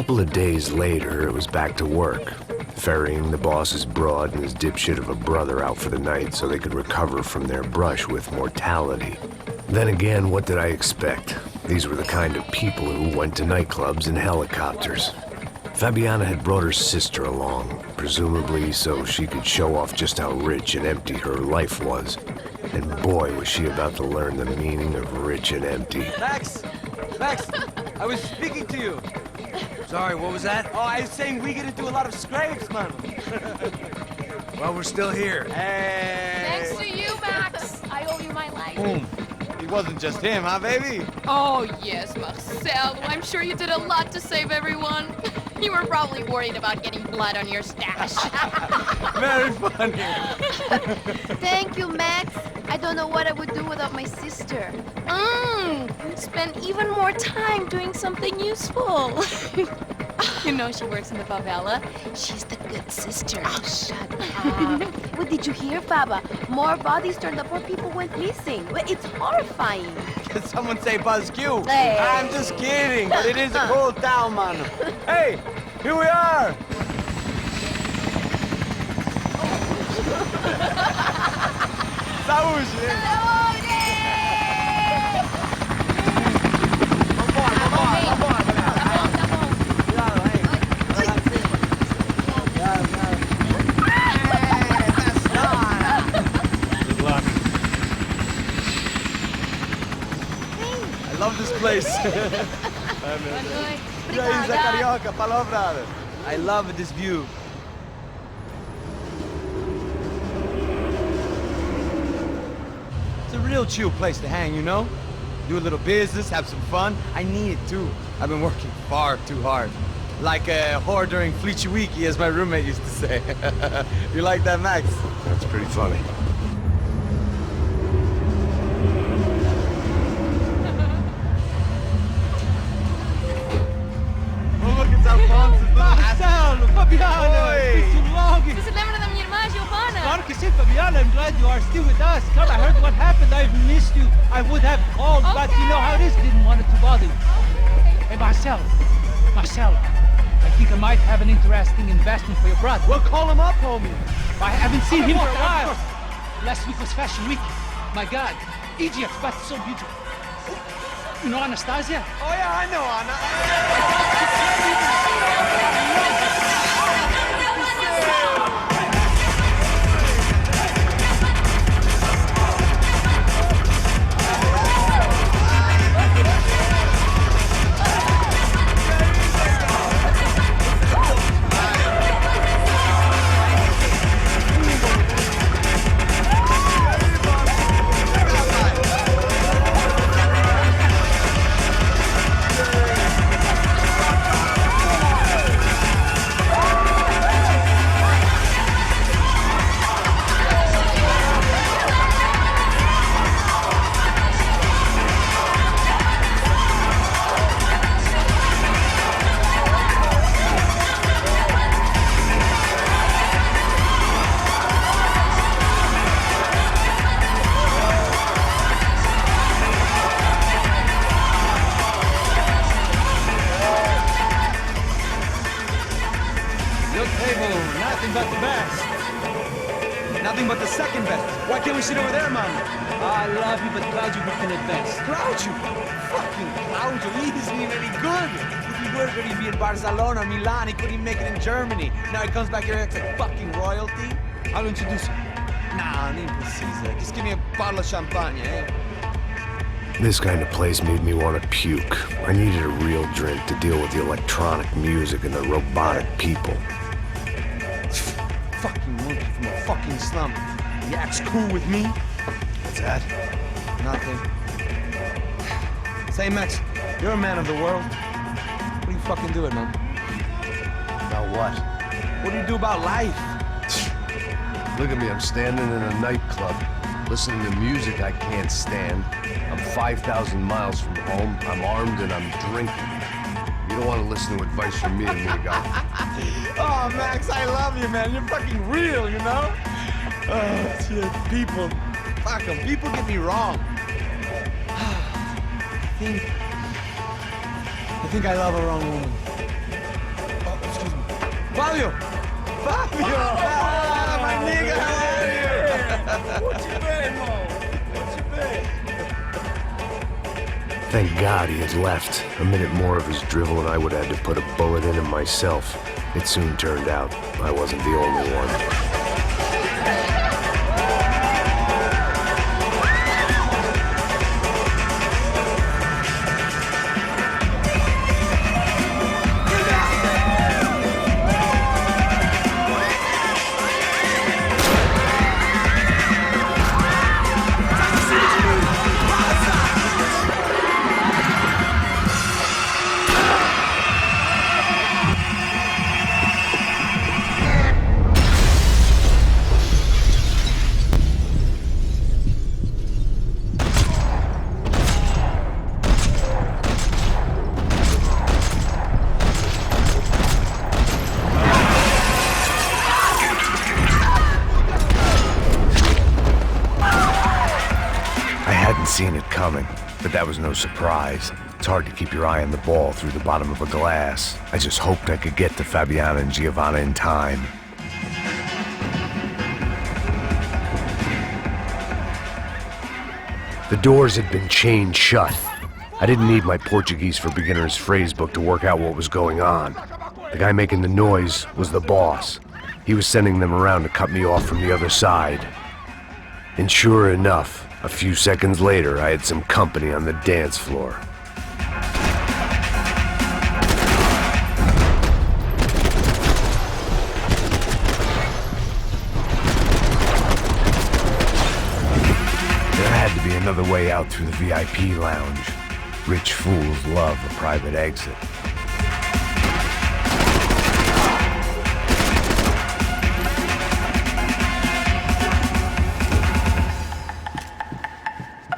couple of days later, it was back to work, ferrying the boss's broad and his dipshit of a brother out for the night so they could recover from their brush with mortality. Then again, what did I expect? These were the kind of people who went to nightclubs in helicopters. Fabiana had brought her sister along, presumably so she could show off just how rich and empty her life was. And boy, was she about to learn the meaning of rich and empty. Max! Max! I was speaking to you. Sorry, what was that? Oh, I was saying we get into a lot of scrapes, man. Well, we're still here. Hey! Thanks to you, Max. I owe you my life. Boom. It wasn't just him, huh, baby? Oh, yes, Marcel. I'm sure you did a lot to save everyone. You were probably worried about getting blood on your stash. Very funny. Thank you, Max. I don't know what I would do without my sister. Spend even more time doing something useful. You know she works in the favela. She's the good sister. Oh, shut up. What did you hear, Faba? More bodies turned up where people went missing. It's horrifying. Did someone say Buzz Q? Hey. I'm just kidding, but it is a cool town, man. Hey, here we are. Saúde! I love this place. E aí, Zé Carioca, falou, brother. I love this view. It's a real chill place to hang, you know? Do a little business, have some fun. I need it too. I've been working far too hard. Like a whore during Fleechy Weeky, as my roommate used to say. You like that, Max? That's pretty funny. Marcelo, Fabiana, it's been too long. Você se lembra da minha irmã, Giovanna? Claro que sim, Fabiana. I'm glad you are still with us. Come, I heard what happened. I've missed you. I would have called, but you know how it is. Didn't want it to bother you. Hey, Marcelo, I think I might have an interesting investment for your brother. Well, call him up, homie. I haven't seen him for a while. Last week was Fashion Week. My God, Egypt, but so beautiful. You know Anastasia? Oh, yeah, I know Anna. Nothing but the best. Nothing but the second best. Why can't we sit over there, man? I love you, but Claudio booked in advance. Claudio? Fucking Claudio, he isn't even any good. If he were going to be in Barcelona, Milan, he couldn't make it in Germany. Now he comes back here and acts like fucking royalty. I'll introduce you. Nah, nem precisa. Just give me a bottle of champagne, eh? This kind of place made me want to puke. I needed a real drink to deal with the electronic music and the robotic people. Fucking monkey from a fucking slum. He acts cool with me. What's that? Nothing. Say, Max, you're a man of the world. What do you fucking do it, man? About what? What do you do about life? Look at me, I'm standing in a nightclub, listening to music I can't stand. I'm 5,000 miles from home, I'm armed and I'm drinking. You don't want to listen to advice from me, amigo. Oh, Max, I love you, man. You're fucking real, you know? Oh, shit. People. Fuck them. People get me wrong. I think I love a wrong woman. Fabio! Fabio! Ah, my nigga, how are you? Thank God he had left. A minute more of his drivel and I would have had to put a bullet in him myself. It soon turned out I wasn't the only one. Seen it coming, but that was no surprise. It's hard to keep your eye on the ball through the bottom of a glass. I just hoped I could get to Fabiana and Giovanna in time. The doors had been chained shut. I didn't need my Portuguese for Beginners phrase book to work out what was going on. The guy making the noise was the boss. He was sending them around to cut me off from the other side. And sure enough, a few seconds later, I had some company on the dance floor. There had to be another way out through the VIP lounge. Rich fools love a private exit.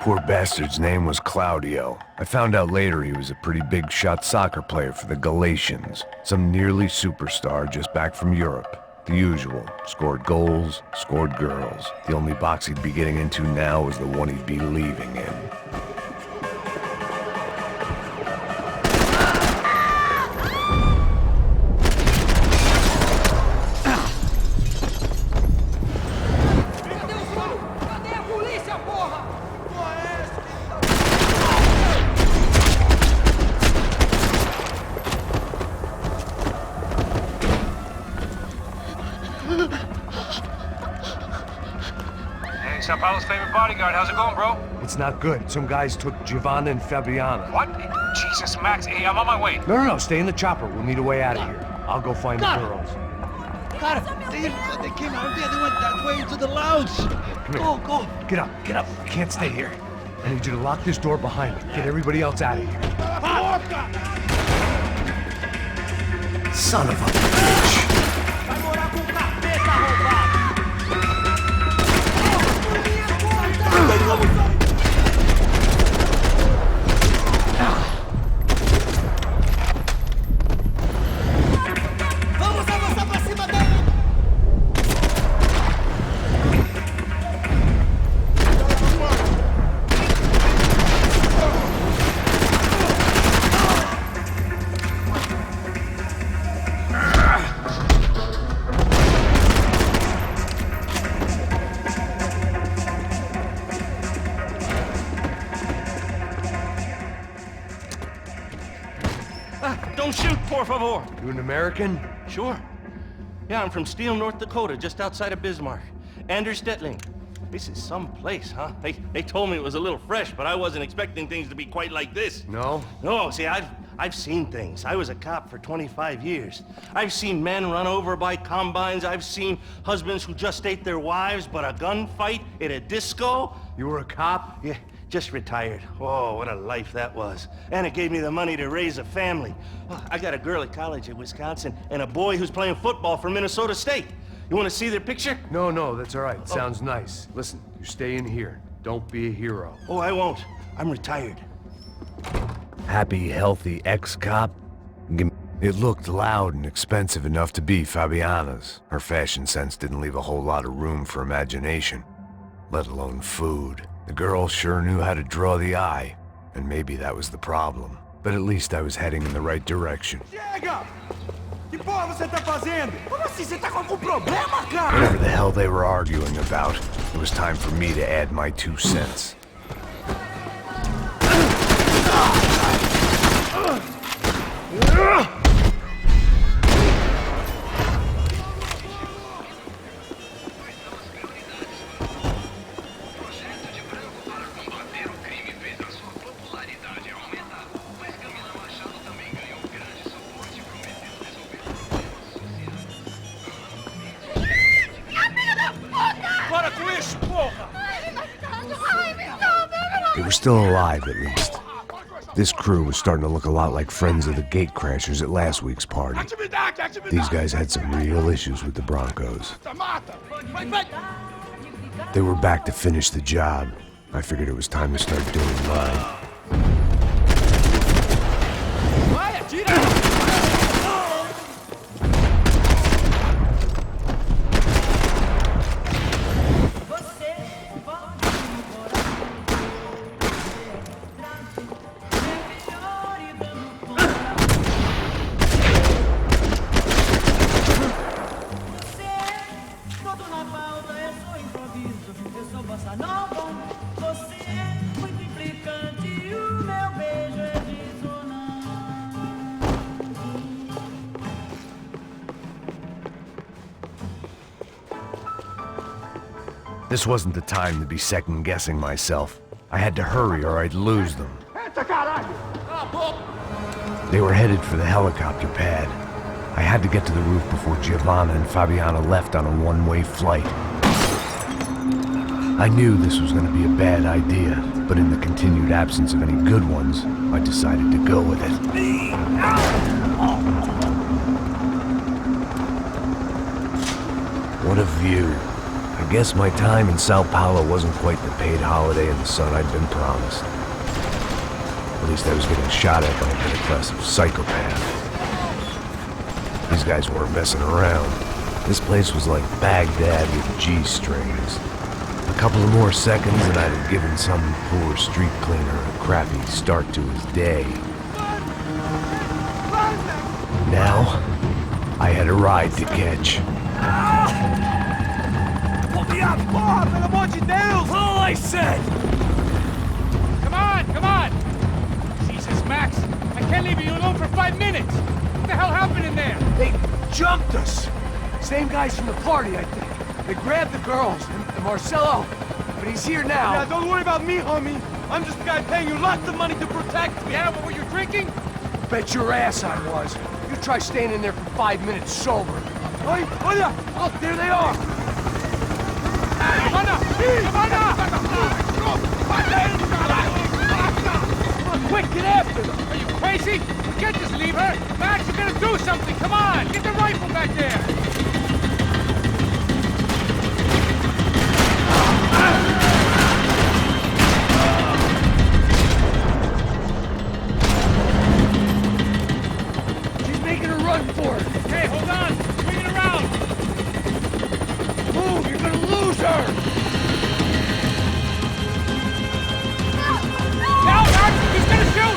Poor bastard's name was Claudio. I found out later he was a pretty big shot soccer player for the Galatians. Some nearly superstar just back from Europe. The usual. Scored goals, scored girls. The only box he'd be getting into now was the one he'd be leaving in. Sao Paulo's favorite bodyguard. How's it going, bro? It's not good. Some guys took Giovanna and Fabiana. What? Jesus, Max. Hey, I'm on my way. No, stay in the chopper. We'll need a way out of here. I'll go find the girls. Got it. They came out there. They went that way into the lounge. Come here. Go. Get up. You can't stay here. I need you to lock this door behind me. Get everybody else out of here. Son of a bitch. Don't shoot, por favor. You an American? Sure. Yeah, I'm from Steele, North Dakota, just outside of Bismarck. Anders Detling. This is some place, huh? They told me it was a little fresh, but I wasn't expecting things to be quite like this. No? No, see, I've seen things. I was a cop for 25 years. I've seen men run over by combines. I've seen husbands who just ate their wives, but a gunfight at a disco? You were a cop? Yeah, just retired. Oh, what a life that was. And it gave me the money to raise a family. Oh, I got a girl at college at Wisconsin and a boy who's playing football for Minnesota State. You want to see their picture? No, that's all right. Sounds nice. Listen, you stay in here. Don't be a hero. Oh, I won't. I'm retired. Happy, healthy ex-cop? It looked loud and expensive enough to be Fabiana's. Her fashion sense didn't leave a whole lot of room for imagination, let alone food. The girl sure knew how to draw the eye, and maybe that was the problem. But at least I was heading in the right direction. Que porra você tá fazendo? Como assim? Você tá com algum problema, cara? Whatever the hell they were arguing about, it was time for me to add my 2 cents. Para com isso, porra! They were still alive, at least. This crew was starting to look a lot like friends of the gatecrashers at last week's party. These guys had some real issues with the Broncos. They were back to finish the job. I figured it was time to start doing mine. This wasn't the time to be second-guessing myself. I had to hurry or I'd lose them. They were headed for the helicopter pad. I had to get to the roof before Giovanna and Fabiana left on a one-way flight. I knew this was going to be a bad idea, but in the continued absence of any good ones, I decided to go with it. What a view. I guess my time in Sao Paulo wasn't quite the paid holiday in the sun I'd been promised. At least I was getting shot at by a middle-class psychopath. These guys weren't messing around. This place was like Baghdad with G-strings. A couple of more seconds and I'd have given some poor street cleaner a crappy start to his day. Now, I had a ride to catch. Porra, pelo amor de Deus! All I said! Come on! Jesus, Max, I can't leave you alone for 5 minutes. What the hell happened in there? They jumped us! Same guys from the party, I think. They grabbed the girls, and Marcelo, but he's here now. Yeah, don't worry about me, homie. I'm just the guy paying you lots of money to protect me. Yeah, but were you drinking? Bet your ass I was. You try staying in there for 5 minutes sober. Oh yeah! Oh, there they are! Quick, get after them! Are you crazy? We can't just leave her! Max, you gotta do something! Come on! Get the rifle back there! She's making a run for it! Hey, hold on! Swing it around! Move! You're gonna lose her! Now, Max! He's gonna shoot!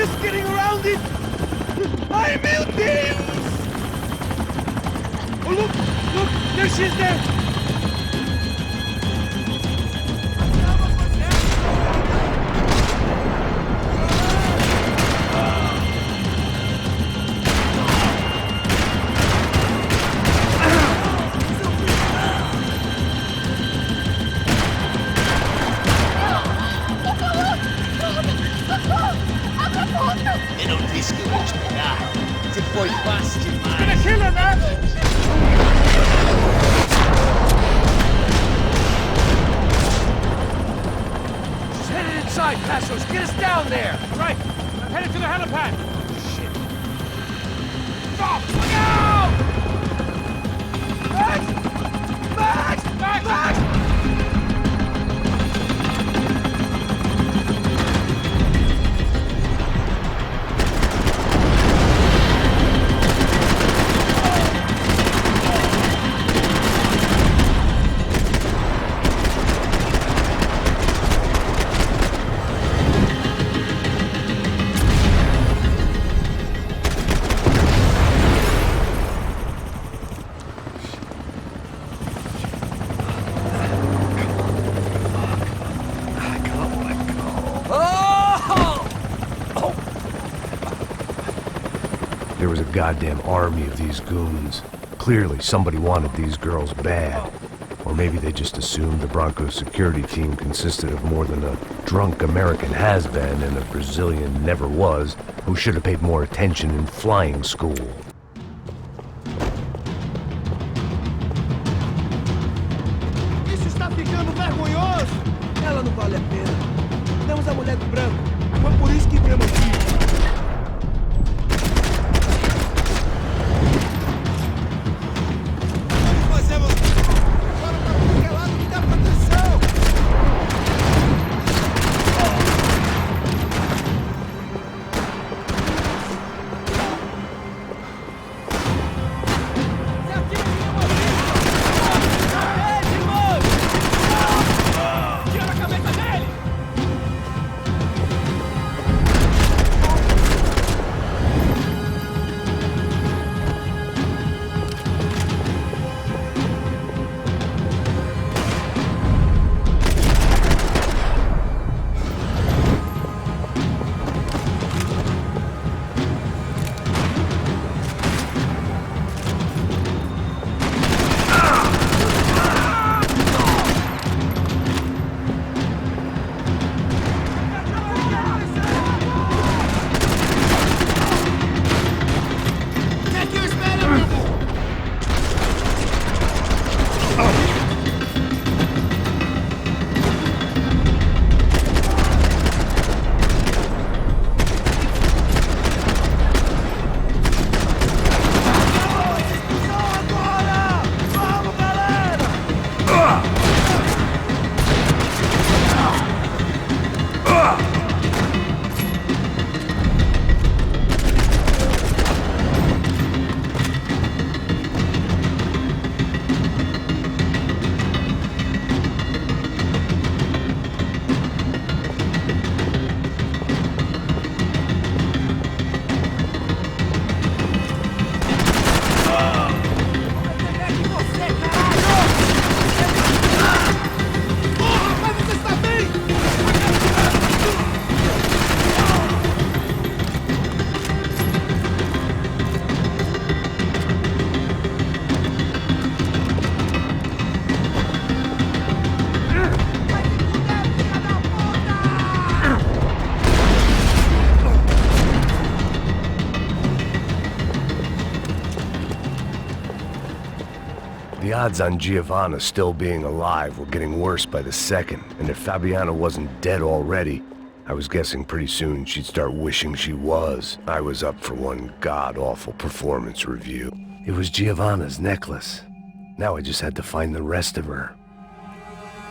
just getting around it! ¡Ay, meu Deus! Oh, look! There she is there! Eu não disse que eu ia te pegar. Você foi fácil demais. Gonna kill her, man! She's headed inside, Passos. Get us down there! Right. I'm headed to the helipad. Shit. Stop! Look out! Max! There was a goddamn army of these goons. Clearly, somebody wanted these girls bad. Or maybe they just assumed the Broncos security team consisted of more than a drunk American has-been and a Brazilian never-was who should have paid more attention in flying school. Isso está ficando vergonhoso! Ela não vale a pena. Temos a mulher do branco. Foi por isso que viemos aqui. The odds on Giovanna still being alive were getting worse by the second, and if Fabiana wasn't dead already, I was guessing pretty soon she'd start wishing she was. I was up for one god-awful performance review. It was Giovanna's necklace. Now I just had to find the rest of her.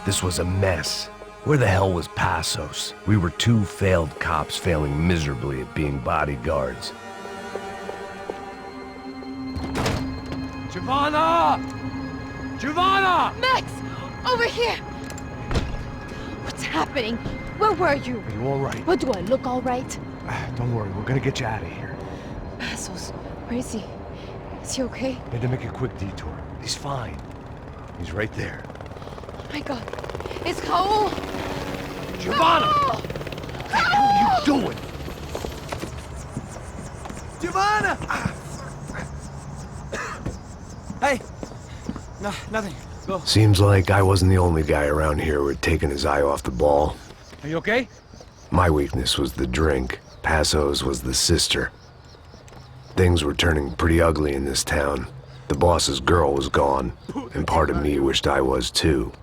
This was a mess. Where the hell was Passos? We were two failed cops failing miserably at being bodyguards. Giovanna! Giovanna! Max! Over here! What's happening? Where were you? Are you all right? What, do I look all right? Don't worry, we're gonna get you out of here. Passos, where is he? Is he okay? Had to make a quick detour. He's fine. He's right there. Oh my God. It's Raul! Giovanna! Raul! What the hell are you doing? Giovanna! Hey! No, nothing. Go. Seems like I wasn't the only guy around here who had taken his eye off the ball. Are you okay? My weakness was the drink. Passo's was the sister. Things were turning pretty ugly in this town. The boss's girl was gone, and part of me wished I was too.